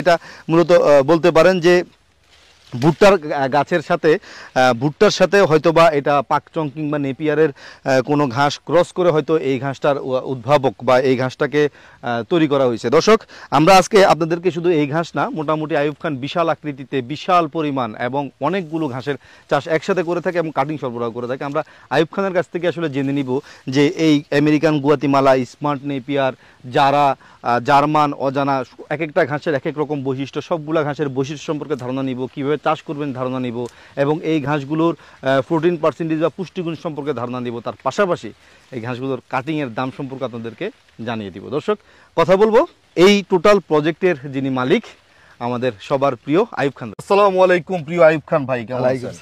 এটা মূলত বলতে পারেন যে ভুট্টার গাছের সাথে ভুট্টার সাথে হয়তোবা এটা পাকচং কিংবা নেপিয়ারের কোনো ঘাস ক্রস করে হয়তো এই ঘাসটার উদ্ভাবক বা এই ঘাসটাকে তৈরি করা হয়েছে। দর্শক, আমরা আজকে আপনাদেরকে শুধু এই ঘাস না, মোটামুটি আইয়ুব খান বিশাল আকৃতিতে বিশাল পরিমাণ এবং অনেকগুলো ঘাসের চাষ একসাথে করে থাকে এবং কাটিং সরবরাহ করে থাকে। আমরা আইয়ুব খানের কাছ থেকে আসলে জেনে নিব যে এই আমেরিকান গুয়াতিমালা, স্মার্ট নেপিয়ার, যারা জার্মান, অজানা, এক একটা ঘাসের এক এক রকম বৈশিষ্ট্য, সবগুলা ঘাসের বৈশিষ্ট্য সম্পর্কে ধারণা নিব, কীভাবে চাষ করবেন ধারণা নিব, এবং এই ঘাসগুলোর প্রোটিন পার্সেন্টেজ বা পুষ্টিগুণ সম্পর্কে ধারণা নিব। তার পাশাপাশি এই ঘাসগুলোর কাটিংয়ের দাম সম্পর্কে আপনাদেরকে জানিয়ে দিব। দর্শক, কথা বলবো এই টোটাল প্রজেক্টের যিনি মালিক, আমাদের সবার প্রিয় আইয়ুব খান। আসসালামু আলাইকুম প্রিয় আইয়ুব খান ভাই, কেমন আছেন?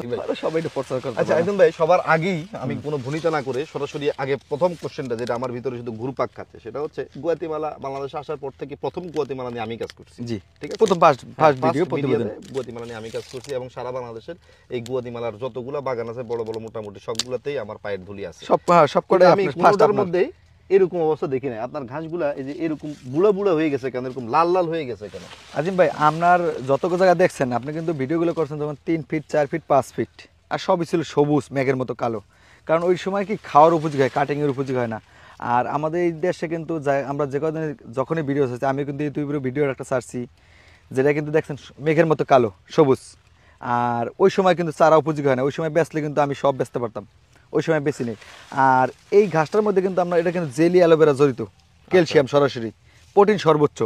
সবাই তো প্রচার করতে। আচ্ছা আইয়ুব ভাই, সবার আগেই আমি কোনো ভনিতা না করে সরাসরি আগে প্রথম কোশ্চেনটা যেটা আমার ভিতরে শুধু ঘুরপাক খাচ্ছে, সেটা হচ্ছে গুয়াতিমালা বাংলাদেশে আসার পর থেকে প্রথম গুয়াতিমালা নিয়ে আমি কাজ করছি। জি, ঠিক আছে, প্রথম ফার্স্ট ভিডিও প্রতিবেদন গুয়াতিমালা নিয়ে আমি কাজ করছি এবং সারা বাংলাদেশের এই গুয়াতিমালার যতগুলা বাগান আছে বড় বড় মোটামুটি সবগুলাতেই আমার পায়ের ধুলি আছে। সবকটা আমি কোনোটার মধ্যে এরকম অবস্থা দেখি না। আপনার ঘাসগুলা এই যে এরকম বুড়া বুড়া হয়ে গেছে কেন, এরকম লাল লাল হয়ে গেছে কেন? আজিম ভাই, আপনার যত জায়গা দেখছেন আপনি কিন্তু ভিডিওগুলো করছেন যেমন 3 ফিট 4 ফিট 5 ফিট, আর সবই ছিল সবুজ মেঘের মতো কালো, কারণ ওই সময় কি খাওয়ার উপযোগী হয়, কাটিংয়ের উপযোগী হয় না। আর আমাদের এই দেশে কিন্তু আমরা যে কদিন যখনই ভিডিও হচ্ছে, আমি কিন্তু ইউটিউবের ভিডিও একটা ছাড়ছি যেটা কিন্তু দেখছেন মেঘের মতো কালো সবুজ, আর ওই সময় কিন্তু চারা উপযোগী হয় না। ওই সময় বেচলে কিন্তু আমি সব বেচতে পারতাম, ওই সময় বেশি নেই। আর এই ঘাসটার মধ্যে কিন্তু আমরা এটা কিন্তু জেলি অ্যালোভেরা জড়িত, ক্যালসিয়াম সরাসরি, প্রোটিন সর্বোচ্চ।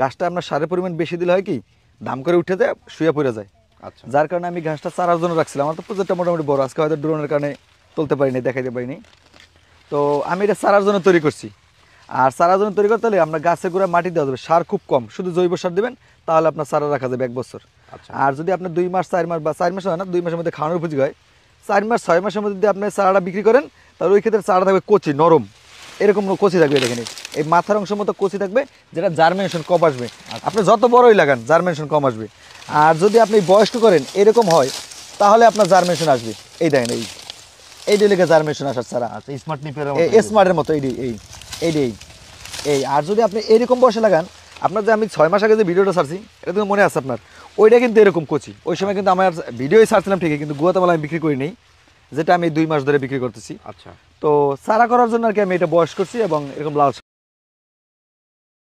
ঘাসটা আপনার সারের পরিমাণ বেশি দিলে হয় কি দাম করে উঠে যায়, শুয়ে পড়ে যায়। আচ্ছা, যার কারণে আমি ঘাসটা চারার জন্য রাখছিলাম। আমার তো প্রজেক্টটা মোটামুটি বড়, আজকে হয়তো ড্রোনের কারণে তুলতে পারিনি, দেখাইতে পারিনি। তো আমি এটা চারার জন্য তৈরি করছি। আর চারার জন্য তৈরি করতে হলে আপনার গাছের গোড়ায় মাটি দেওয়া যাবে, সার খুব কম, শুধু জৈব সার দেবেন, তাহলে আপনার চারা রাখা যাবে 1 বছর। আর যদি আপনার 2 মাস 4 মাস বা 4 মাস হয় না, 2 মাসের মধ্যে খাওয়ানোর উপযোগী হয়, 4 মাস 6 মাসের মধ্যে যদি আপনি চারাটা বিক্রি করেন, তাহলে ওই ক্ষেত্রে চারা থাকবে কচি নরম, এরকম কচি থাকবে। দেখেন এই মাথার অংশের মতো কচি থাকবে, যেটা জার্মিনেশন কম আসবে। আপনি যত বড়ই লাগান জার্মিনেশন কম আসবে। আর যদি আপনি বয়স্ক করেন এরকম হয়, তাহলে আপনার জার্মিনেশন আসবে। এই দেখেন এই লেগে জার্মিনেশন আসার চারা। আচ্ছা, স্মার্ট নিপের স্মার্টের মতো এই আর যদি আপনি এরকম বয়সে লাগান, আপনার যে আমি 6 মাস আগে যে ভিডিওটা ছাড়ছি, এটা তো মনে আছে আপনার, ওইটা কিন্তু এরকম কচি। ওই সময় কিন্তু আমার ভিডিওই ছাড়ছিলাম ঠিকই, কিন্তু গুয়াতিমালা আমি বিক্রি করি নেই, যেটা আমি 2 মাস ধরে বিক্রি করতেছি। আচ্ছা, তো চারা করার জন্য আর কি আমি এটা বয়স করছি এবং এরকম লাল